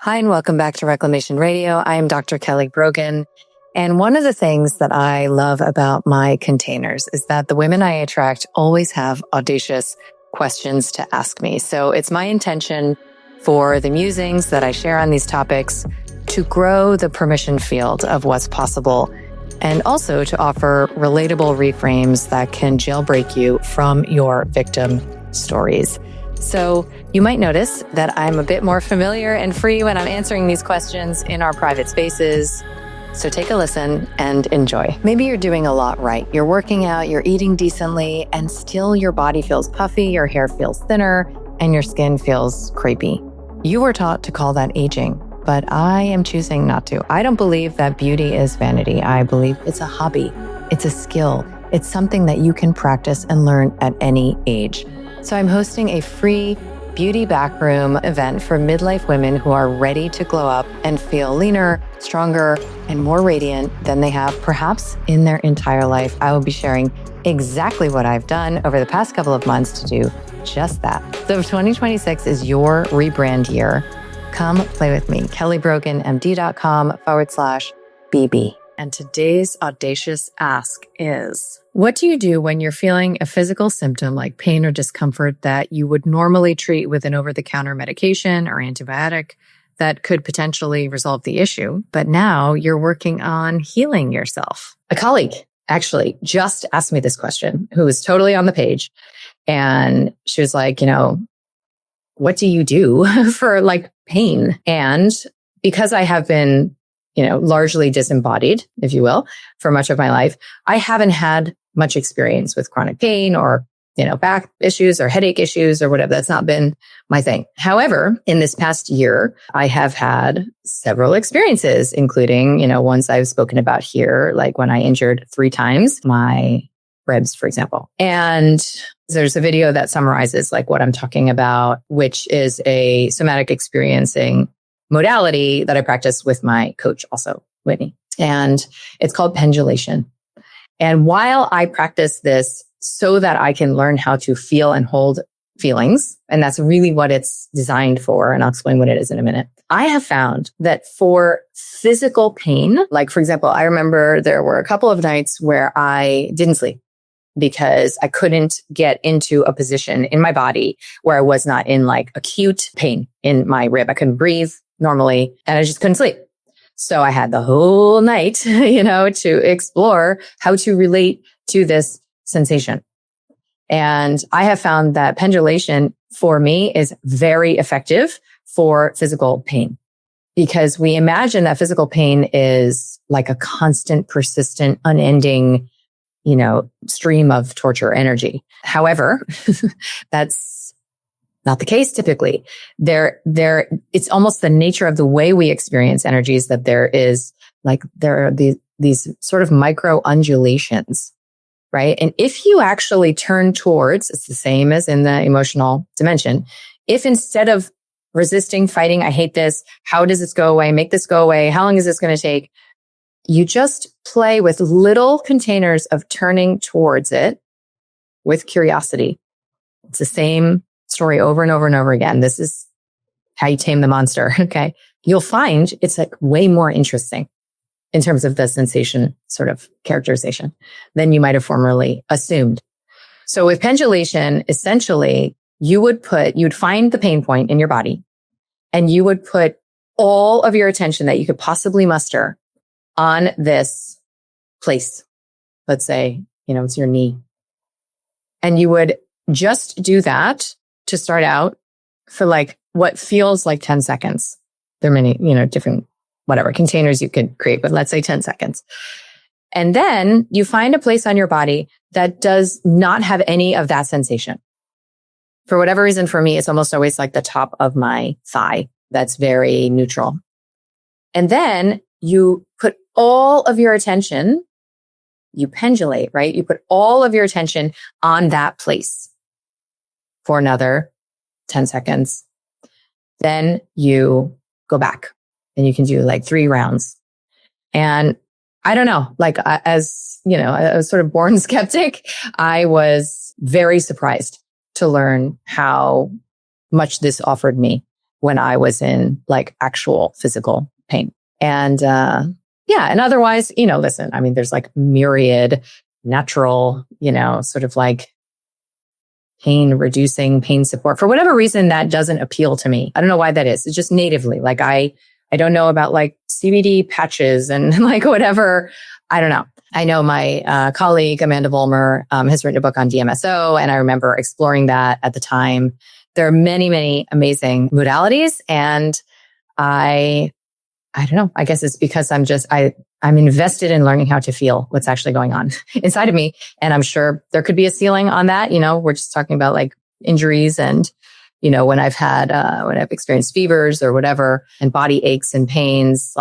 Hi, and welcome back to Reclamation Radio. I am Dr. Kelly Brogan. And one of the things that I love about my containers is that the women I attract always have audacious questions to ask me. So it's my intention for the musings that I share on these topics to grow the permission field of what's possible, and also to offer relatable reframes that can jailbreak you from your victim stories. So you might notice that I'm a bit more familiar and free when I'm answering these questions in our private spaces. So take a listen and enjoy. Maybe you're doing a lot right. You're working out, you're eating decently, and still your body feels puffy, your hair feels thinner, and your skin feels crepey. You were taught to call that aging, but I am choosing not to. I don't believe that beauty is vanity. I believe it's a hobby. It's a skill. It's something that you can practice and learn at any age. So I'm hosting a free beauty backroom event for midlife women who are ready to glow up and feel leaner, stronger, and more radiant than they have perhaps in their entire life. I will be sharing exactly what I've done over the past couple of months to do just that. So if 2026 is your rebrand year, come play with me. kellybroganmd.com/BB. And today's audacious ask is, what do you do when you're feeling a physical symptom like pain or discomfort that you would normally treat with an over-the-counter medication or antibiotic that could potentially resolve the issue, but now you're working on healing yourself? A colleague actually just asked me this question, who was totally on the page. And she was like, what do you do for like pain? And because I have been largely disembodied, if you will, for much of my life, I haven't had much experience with chronic pain or, back issues or headache issues or whatever. That's not been my thing. However, in this past year, I have had several experiences, including, ones I've spoken about here, like when I injured 3 times my ribs, for example. And there's a video that summarizes like what I'm talking about, which is a somatic experiencing modality that I practice with my coach also, Whitney. And it's called pendulation. And while I practice this so that I can learn how to feel and hold feelings, and that's really what it's designed for, and I'll explain what it is in a minute, I have found that for physical pain, like for example, I remember there were a couple of nights where I didn't sleep because I couldn't get into a position in my body where I was not in like acute pain in my rib. I couldn't breathe normally, and I just couldn't sleep. So I had the whole night, to explore how to relate to this sensation. And I have found that pendulation for me is very effective for physical pain, because we imagine that physical pain is like a constant, persistent, unending, stream of torture energy. However, that's not the case typically. It's almost the nature of the way we experience energies that there are these sort of micro-undulations, right? And if you actually turn towards, it's the same as in the emotional dimension. If instead of resisting, fighting, I hate this, how does this go away? Make this go away. How long is this going to take? You just play with little containers of turning towards it with curiosity. It's the same story over and over and over again. This is how you tame the monster. Okay. You'll find it's like way more interesting in terms of the sensation sort of characterization than you might have formerly assumed. So with pendulation, essentially you'd find the pain point in your body and you would put all of your attention that you could possibly muster on this place. Let's say, it's your knee. And you would just do that to start out for like what feels like 10 seconds. There are many, different, containers you could create, but let's say 10 seconds. And then you find a place on your body that does not have any of that sensation. For whatever reason, for me, it's almost always like the top of my thigh. That's very neutral. And then you put all of your attention, you pendulate, right? You put all of your attention on that place for another 10 seconds. Then you go back and you can do like 3 rounds. And I don't know, like as I was sort of born skeptic, I was very surprised to learn how much this offered me. when I was in like actual physical pain. And, and otherwise, listen, I mean, there's like myriad natural, sort of like pain reducing, pain support. For whatever reason, that doesn't appeal to me. I don't know why that is. It's just natively. Like I don't know about like CBD patches and like whatever. I don't know. I know my colleague, Amanda Vollmer, has written a book on DMSO, and I remember exploring that at the time. There are many, many amazing modalities. And I don't know. I guess it's because I'm invested in learning how to feel what's actually going on inside of me. And I'm sure there could be a ceiling on that. We're just talking about like injuries and, when I've experienced fevers or whatever and body aches and pains,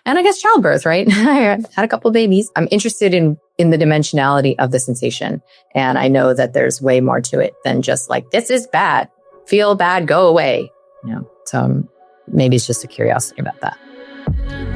and I guess childbirth, right? I had a couple of babies. I'm interested in the dimensionality of the sensation. And I know that there's way more to it than just like, this is bad, feel bad, go away. So maybe it's just a curiosity about that.